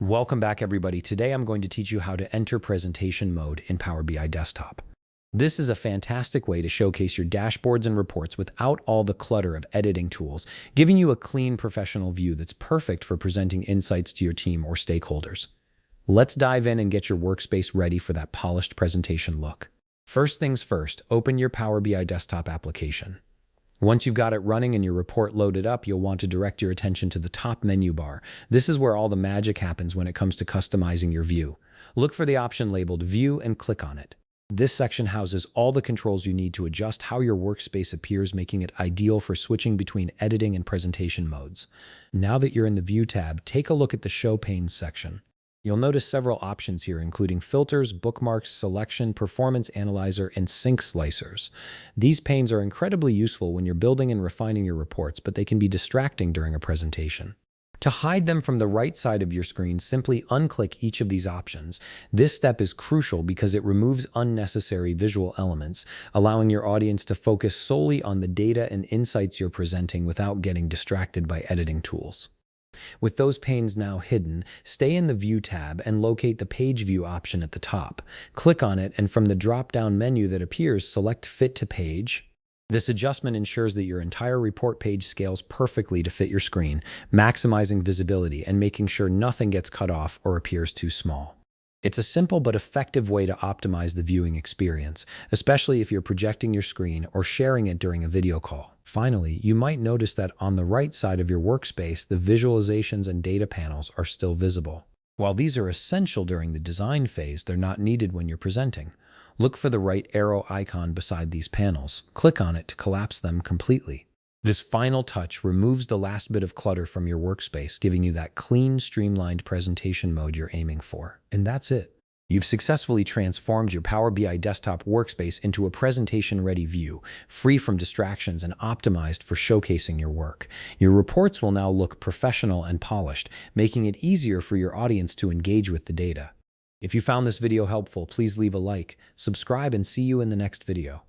Welcome back, everybody. Today I'm going to teach you how to enter presentation mode in Power BI Desktop. This is a fantastic way to showcase your dashboards and reports without all the clutter of editing tools, giving you a clean, professional view that's perfect for presenting insights to your team or stakeholders. Let's dive in and get your workspace ready for that polished presentation look. First things first, open your Power BI Desktop application. Once you've got it running and your report loaded up, you'll want to direct your attention to the top menu bar. This is where all the magic happens when it comes to customizing your view. Look for the option labeled View and click on it. This section houses all the controls you need to adjust how your workspace appears, making it ideal for switching between editing and presentation modes. Now that you're in the View tab, take a look at the Show Panes section. You'll notice several options here, including filters, bookmarks, selection, performance analyzer, and sync slicers. These panes are incredibly useful when you're building and refining your reports, but they can be distracting during a presentation. To hide them from the right side of your screen, simply unclick each of these options. This step is crucial because it removes unnecessary visual elements, allowing your audience to focus solely on the data and insights you're presenting without getting distracted by editing tools. With those panes now hidden, stay in the View tab and locate the Page View option at the top. Click on it, and from the drop-down menu that appears, select Fit to Page. This adjustment ensures that your entire report page scales perfectly to fit your screen, maximizing visibility and making sure nothing gets cut off or appears too small. It's a simple but effective way to optimize the viewing experience, especially if you're projecting your screen or sharing it during a video call. Finally, you might notice that on the right side of your workspace, the visualizations and data panels are still visible. While these are essential during the design phase, they're not needed when you're presenting. Look for the right arrow icon beside these panels. Click on it to collapse them completely. This final touch removes the last bit of clutter from your workspace, giving you that clean, streamlined presentation mode you're aiming for. And that's it. You've successfully transformed your Power BI Desktop workspace into a presentation-ready view, free from distractions and optimized for showcasing your work. Your reports will now look professional and polished, making it easier for your audience to engage with the data. If you found this video helpful, please leave a like, subscribe, and see you in the next video.